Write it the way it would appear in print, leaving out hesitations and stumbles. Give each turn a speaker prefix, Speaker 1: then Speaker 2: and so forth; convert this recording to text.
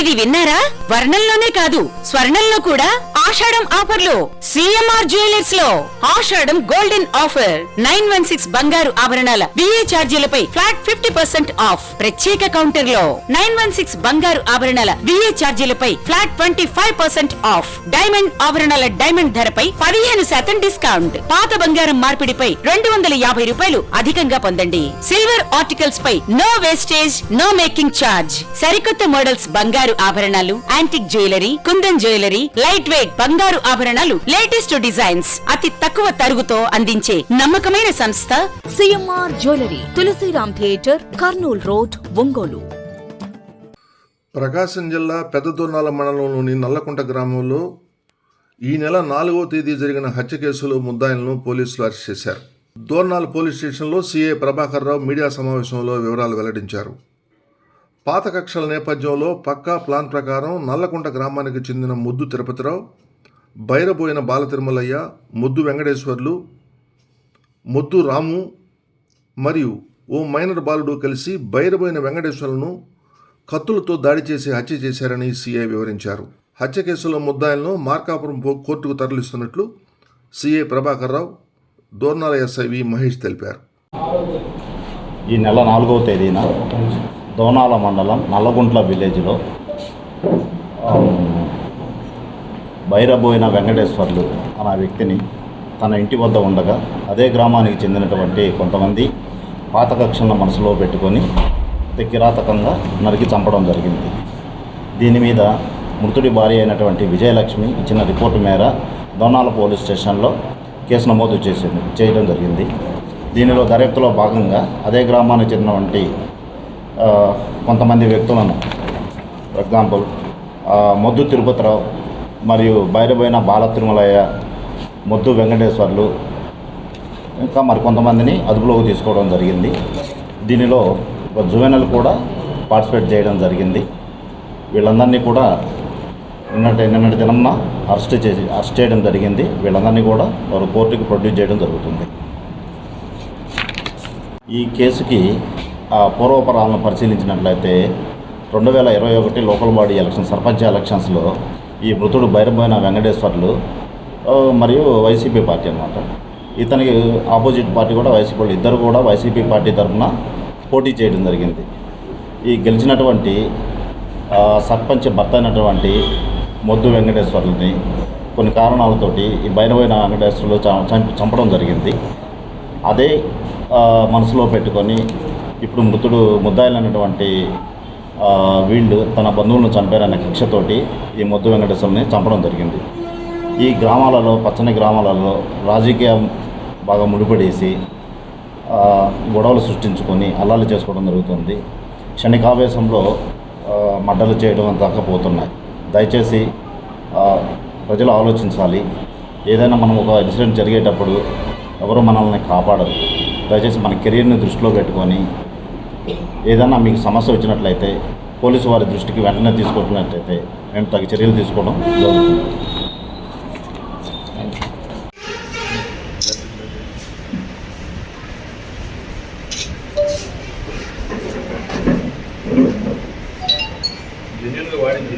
Speaker 1: ఇది విన్నారా? వర్ణంలోనే కాదు స్వర్ణంలో కూడా ఆషాఢం ఆఫర్లు సిఎంఆర్ జ్యువెలర్స్ లో ఆషాఢం గోల్డెన్ ఆఫర్ 916 బంగారు ఆభరణాల బిఏ ఛార్జీలపై ఫ్లాట్ 50% ఆఫ్. ప్రత్యేక కౌంటర్ లో 916 బంగారు ఆభరణాల బిఏ ఛార్జీలపై ఫ్లాట్ 25% ఆఫ్. డైమండ్ ఆభరణాల డైమండ్ ధరపై 15% డిస్కౌంట్. పాత బంగారం మార్పిడిపై 250 రూపాయలు అధికంగా పొందండి. సిల్వర్ ఆర్టికల్స్ పై no wastage, no making charge. సరికొత్త మోడల్స్ బంగారు ఆభరణాలు, antique jewellery, kundan jewellery, light weight బంగారు ఆభరణాలు, లేటెస్ట్ డిజైన్స్ అతి తక్కువ తరుగుతో అందించే నమ్మకమైన సంస్థ
Speaker 2: CMR jewellery, Tulasiram theatre, Kurnool road, Ongole.
Speaker 3: Prakasam జిల్లా పెద్దదొర్నాల మండలంలోని నల్లకుంట గ్రామంలో ఈ నెల 4వ తేదీ జరిగిన హత్య కేసులో ముద్దాయిలను పోలీసులు అరెస్ట్ చేశారు. దోర్నాల్ పోలీస్ స్టేషన్లో సీఐ ప్రభాకర్ రావు మీడియా సమావేశంలో వివరాలు వెల్లడించారు. పాత కక్షల నేపథ్యంలో పక్కా ప్లాన్ ప్రకారం నల్లకుంట గ్రామానికి చెందిన ముద్దు తిరుపతిరావు, బైరబోయిన బాలతిరుమలయ్య, ముద్దు వెంకటేశ్వర్లు, ముద్దు రాము మరియు ఓ మైనర్ బాలుడు కలిసి బైరబోయిన వెంకటేశ్వర్లను కత్తులతో దాడి చేసి హత్య చేశారని సీఐ వివరించారు. హత్య కేసులో ముద్దాయిలను మార్కాపురం కోర్టుకు తరలిస్తున్నట్లు సీఐ ప్రభాకర్ రావు, దోర్నాల ఎస్ఐవి మహేష్ తెలిపారు.
Speaker 4: ఈ నెల 4వ తేదీన దోర్నాల మండలం నల్లగుంట్ల విలేజ్లో బైరబోయిన వెంకటేశ్వర్లు అనే వ్యక్తిని తన ఇంటి వద్ద ఉండగా అదే గ్రామానికి చెందినటువంటి కొంతమంది పాత కక్షలను మనసులో పెట్టుకొని కిరాతకంగా నరికి చంపడం జరిగింది. దీని మీద మృతుడి భార్య అయినటువంటి విజయలక్ష్మి ఇచ్చిన రిపోర్టు మేర దోర్నాల పోలీస్ స్టేషన్లో కేసు నమోదు చేయడం జరిగింది. దీనిలో దర్యాప్తులో భాగంగా అదే గ్రామానికి చెందినటువంటి కొంతమంది వ్యక్తులను, ఫర్ ఎగ్జాంపుల్ ముద్దు తిరుపతిరావు మరియు బైరబోయిన బాలతిరుమలయ్య, ముద్దు వెంకటేశ్వర్లు, ఇంకా మరికొంతమందిని అదుపులోకి తీసుకోవడం జరిగింది. దీనిలో ఒక జువెనల్ కూడా పార్టిసిపేట్ చేయడం జరిగింది. వీళ్ళందరినీ కూడా నిన్నటి దినంన అరెస్ట్ చేయడం జరిగింది. వీళ్ళందరినీ కూడా వారు కోర్టుకి ప్రొడ్యూస్ చేయడం జరుగుతుంది. ఈ కేసుకి పూర్వపరాలను పరిశీలించినట్లయితే 2021 లోకల్ బాడీ ఎలక్షన్ సర్పంచ్ ఎలక్షన్స్లో ఈ మృతుడు బైరబోయిన వెంకటేశ్వర్లు మరియు వైసీపీ పార్టీ అన్నమాట. ఇతనికి ఆపోజిట్ పార్టీ కూడా వైసీపీ వాళ్ళు ఇద్దరు కూడా వైసీపీ పార్టీ తరఫున పోటీ చేయడం జరిగింది. ఈ గెలిచినటువంటి సర్పంచ్ భర్త అయినటువంటి ముద్దు వెంకటేశ్వర్లని కొన్ని కారణాలతోటి ఈ బైరబోయిన వెంకటేశ్వర్లు చంపడం జరిగింది. అదే మనసులో పెట్టుకొని ఇప్పుడు మృతుడు ముద్దాయిలైనటువంటి వీళ్ళు తన బంధువులను చంపారనే కక్షతోటి ఈ ముద్దు వెంకటేశ్వర్ని చంపడం జరిగింది. ఈ గ్రామాలలో, పచ్చని గ్రామాలలో రాజకీయం బాగా ముడిపడేసి గొడవలు సృష్టించుకొని అల్లాలు చేసుకోవడం జరుగుతుంది. క్షణికావేశంలో మడ్డలు చేయడం దాకపోతున్నాయి. దయచేసి ప్రజలు ఆలోచించాలి. ఏదైనా మనం ఒక ఇన్సిడెంట్ జరిగేటప్పుడు ఎవరు మనల్ని కాపాడరు. దయచేసి మన కెరీర్ని దృష్టిలో పెట్టుకొని ఏదైనా మీకు సమస్య వచ్చినట్లయితే పోలీసు వారి దృష్టికి వెంటనే తీసుకుంటున్నట్లయితే మేము తగు చర్యలు తీసుకోవడం జరుగుతుంది.
Speaker 5: జెన్యున్గా వాడింది